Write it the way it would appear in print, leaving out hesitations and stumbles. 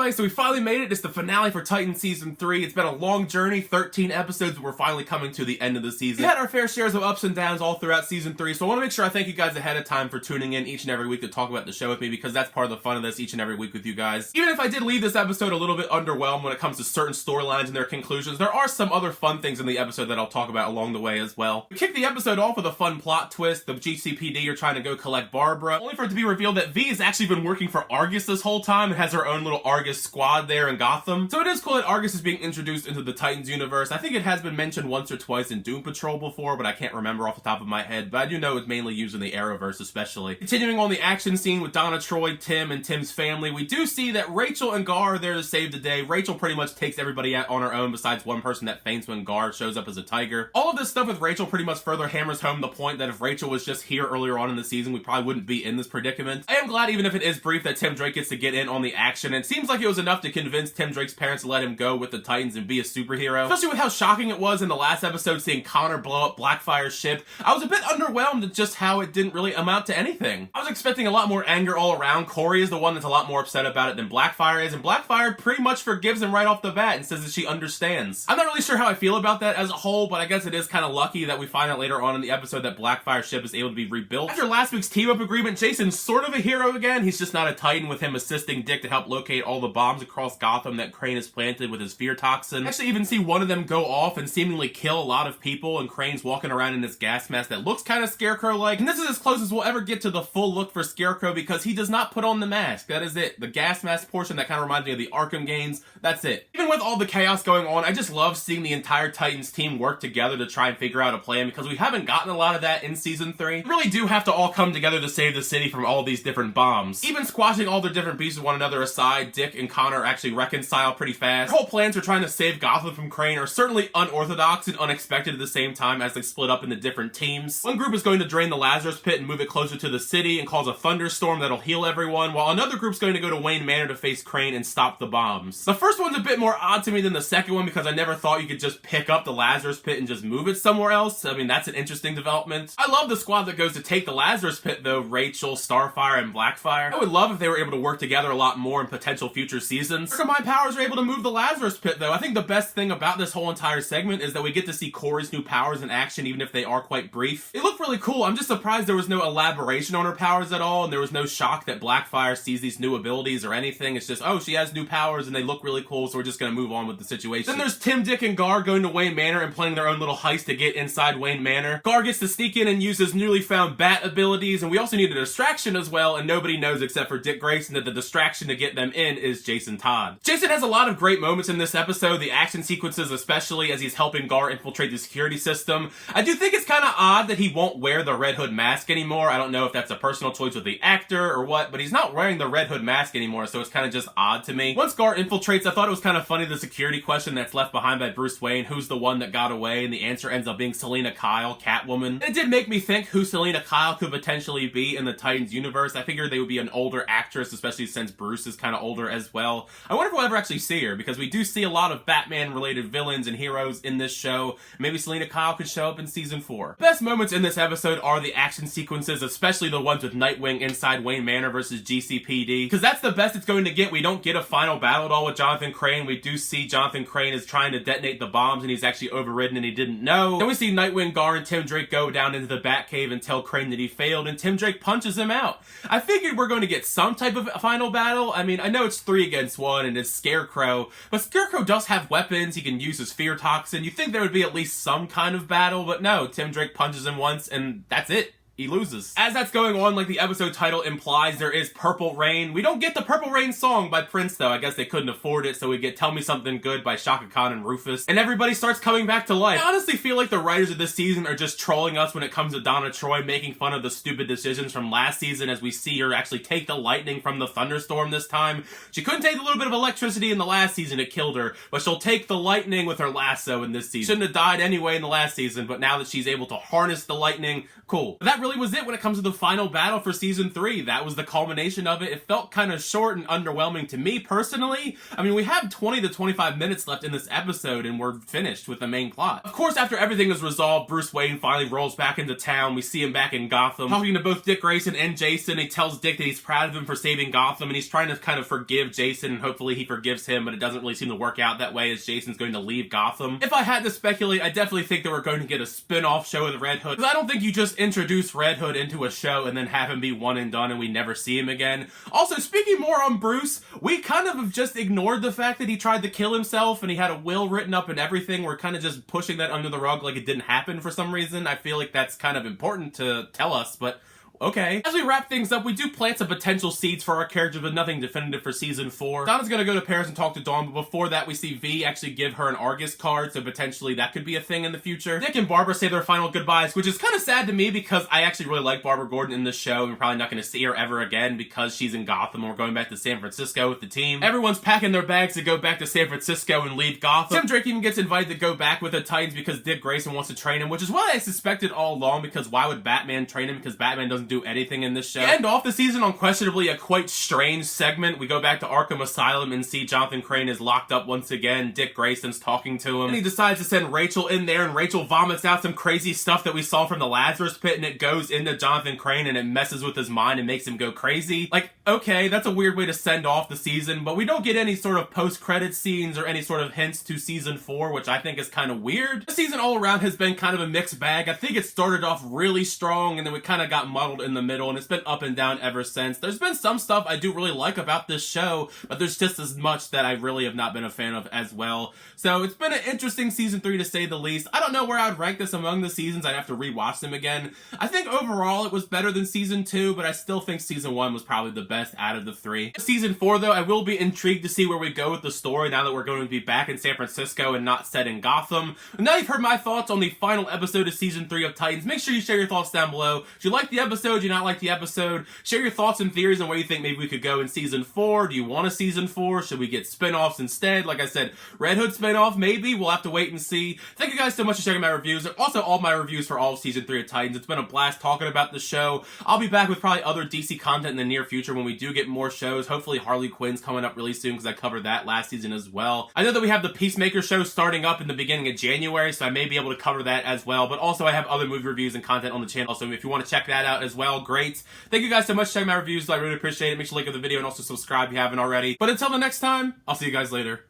Anyway, so we finally made it. It's the finale for Titans Season 3. It's been a long journey, 13 episodes, but we're finally coming to the end of the season. We had our fair shares of ups and downs all throughout Season 3, so I want to make sure I thank you guys ahead of time for tuning in each and every week to talk about the show with me, because that's part of the fun of this each and every week with you guys. Even if I did leave this episode a little bit underwhelmed when it comes to certain storylines and their conclusions, there are some other fun things in the episode that I'll talk about along the way as well. We kicked the episode off with a fun plot twist. The GCPD are trying to go collect Barbara, only for it to be revealed that V has actually been working for Argus this whole time and has her own little Argus squad there in Gotham. So it is cool that Argus is being introduced into the Titans universe. I think it has been mentioned once or twice in Doom Patrol before, but I can't remember off the top of my head, but I do know it's mainly used in the Arrowverse especially. Continuing on the action scene with Donna Troy, Tim, and Tim's family, we do see that Rachel and Gar are there to save the day. Rachel pretty much takes everybody out on her own besides one person that faints when Gar shows up as a tiger. All of this stuff with Rachel pretty much further hammers home the point that if Rachel was just here earlier on in the season, we probably wouldn't be in this predicament. I am glad, even if it is brief, that Tim Drake gets to get in on the action. It seems like it was enough to convince Tim Drake's parents to let him go with the Titans and be a superhero. Especially with how shocking it was in the last episode seeing Connor blow up Blackfire's ship. I was a bit underwhelmed at just how it didn't really amount to anything. I was expecting a lot more anger all around. Corey is the one that's a lot more upset about it than Blackfire is, and Blackfire pretty much forgives him right off the bat and says that she understands. I'm not really sure how I feel about that as a whole, but I guess it is kind of lucky that we find out later on in the episode that Blackfire's ship is able to be rebuilt. After last week's team-up agreement, Jason's sort of a hero again. He's just not a Titan, with him assisting Dick to help locate all the bombs across Gotham that Crane has planted with his fear toxin. I actually even see one of them go off and seemingly kill a lot of people, and Crane's walking around in this gas mask that looks kind of Scarecrow-like. And this is as close as we'll ever get to the full look for Scarecrow, because he does not put on the mask. That is it. The gas mask portion that kind of reminds me of the Arkham games, that's it. Even with all the chaos going on, I just love seeing the entire Titans team work together to try and figure out a plan, because we haven't gotten a lot of that in Season 3. We really do have to all come together to save the city from all these different bombs. Even squashing all their different pieces of one another aside, Dick and Connor actually reconcile pretty fast. Their whole plans for trying to save Gotham from Crane are certainly unorthodox and unexpected at the same time as they split up into different teams. One group is going to drain the Lazarus Pit and move it closer to the city and cause a thunderstorm that'll heal everyone, while another group's going to go to Wayne Manor to face Crane and stop the bombs. The first one's a bit more odd to me than the second one, because I never thought you could just pick up the Lazarus Pit and just move it somewhere else. I mean, that's an interesting development. I love the squad that goes to take the Lazarus Pit though, Rachel, Starfire, and Blackfire. I would love if they were able to work together a lot more in potential future seasons. Their combined powers are able to move the Lazarus Pit though. I think the best thing about this whole entire segment is that we get to see Corey's new powers in action, even if they are quite brief. It looked really cool. I'm just surprised there was no elaboration on her powers at all, and there was no shock that Blackfire sees these new abilities or anything. It's just, oh, she has new powers and they look really cool, so we're just gonna move on with the situation. Then there's Tim, Dick, and Gar going to Wayne Manor and planning their own little heist to get inside Wayne Manor. Gar gets to sneak in and use his newly found bat abilities, and we also need a distraction as well, and nobody knows except for Dick Grayson that the distraction to get them in is Jason Todd. Jason has a lot of great moments in this episode, the action sequences especially as he's helping Gar infiltrate the security system. I do think it's kind of odd that he won't wear the Red Hood mask anymore. I don't know if that's a personal choice with the actor or what, but he's not wearing the Red Hood mask anymore, so it's kind of just odd to me. Once Gar infiltrates, I thought it was kind of funny the security question that's left behind by Bruce Wayne, who's the one that got away, and the answer ends up being Selina Kyle, Catwoman. And it did make me think who Selina Kyle could potentially be in the Titans universe. I figured they would be an older actress, especially since Bruce is kind of older as well. I wonder if we'll ever actually see her, because we do see a lot of Batman-related villains and heroes in this show. Maybe Selina Kyle could show up in Season 4. The best moments in this episode are the action sequences, especially the ones with Nightwing inside Wayne Manor versus GCPD, because that's the best it's going to get. We don't get a final battle at all with Jonathan Crane. We do see Jonathan Crane is trying to detonate the bombs, and he's actually overridden and he didn't know. Then we see Nightwing, Gar, and Tim Drake go down into the Batcave and tell Crane that he failed, and Tim Drake punches him out. I figured we're going to get some type of final battle. I mean, I know it's 3 against 1 and it's Scarecrow, but Scarecrow does have weapons. He can use his fear toxin. You'd think there would be at least some kind of battle, but no, Tim Drake punches him once and that's it. He loses. As that's going on, like the episode title implies, there is Purple Rain. We don't get the Purple Rain song by Prince, though. I guess they couldn't afford it, so we get Tell Me Something Good by Shaka Khan and Rufus. And everybody starts coming back to life. I honestly feel like the writers of this season are just trolling us when it comes to Donna Troy, making fun of the stupid decisions from last season as we see her actually take the lightning from the thunderstorm this time. She couldn't take a little bit of electricity in the last season, it killed her, but she'll take the lightning with her lasso in this season. Shouldn't have died anyway in the last season, but now that she's able to harness the lightning, cool. But that really was it when it comes to the final battle for season 3. That was the culmination of it. It felt kind of short and underwhelming to me personally. I mean, we have 20 to 25 minutes left in this episode and we're finished with the main plot. Of course, after everything is resolved, Bruce Wayne finally rolls back into town. We see him back in Gotham, talking to both Dick Grayson and Jason. He tells Dick that he's proud of him for saving Gotham, and he's trying to kind of forgive Jason, and hopefully he forgives him, but it doesn't really seem to work out that way as Jason's going to leave Gotham. If I had to speculate, I definitely think that we're going to get a spin-off show with Red Hood, because I don't think you just introduce Red Hood into a show and then have him be one and done and we never see him again. Also, speaking more on Bruce, we kind of have just ignored the fact that he tried to kill himself and he had a will written up and everything. We're kind of just pushing that under the rug like it didn't happen for some reason. I feel like that's kind of important to tell us, but okay. As we wrap things up, we do plant some potential seeds for our characters, but nothing definitive for season 4. Donna's gonna go to Paris and talk to Dawn, but before that, we see V actually give her an Argus card, so potentially that could be a thing in the future. Dick and Barbara say their final goodbyes, which is kind of sad to me because I actually really like Barbara Gordon in this show, and we're probably not gonna see her ever again because she's in Gotham and we're going back to San Francisco with the team. Everyone's packing their bags to go back to San Francisco and leave Gotham. Tim Drake even gets invited to go back with the Titans because Dick Grayson wants to train him, which is what I suspected all along, because why would Batman train him? Because Batman doesn't do anything in this show. We end off the season on questionably a quite strange segment. We go back to Arkham Asylum and see Jonathan Crane is locked up once again. Dick Grayson's talking to him, and he decides to send Rachel in there, and Rachel vomits out some crazy stuff that we saw from the Lazarus Pit, and it goes into Jonathan Crane and it messes with his mind and makes him go crazy. Like, okay, that's a weird way to send off the season, but we don't get any sort of post-credit scenes or any sort of hints to season 4, which I think is kind of weird. The season all around has been kind of a mixed bag. I think it started off really strong, and then we kind of got muddled in the middle, and it's been up and down ever since. There's been some stuff I do really like about this show, but there's just as much that I really have not been a fan of as well. So it's been an interesting season 3 to say the least. I don't know where I'd rank this among the seasons. I'd have to rewatch them again. I think overall it was better than season 2, but I still think season 1 was probably the best out of the 3. Season 4 though, I will be intrigued to see where we go with the story now that we're going to be back in San Francisco and not set in Gotham. And now you've heard my thoughts on the final episode of season 3 of Titans. Make sure you share your thoughts down below. If you like the episode, do you not like the episode? Share your thoughts and theories on where you think maybe we could go in season 4. Do you want a season 4? Should we get spin-offs instead? Like I said, Red Hood spin-off, maybe. We'll have to wait and see. Thank you guys so much for checking my reviews. Also, all my reviews for all of season 3 of Titans. It's been a blast talking about the show. I'll be back with probably other DC content in the near future when we do get more shows. Hopefully Harley Quinn's coming up really soon because I covered that last season as well. I know that we have the Peacemaker show starting up in the beginning of January, so I may be able to cover that as well. But also I have other movie reviews and content on the channel, so if you want to check that out as well, great. Thank you guys so much for checking my reviews. I really appreciate it. Make sure to like the video and also subscribe if you haven't already. But until the next time, I'll see you guys later.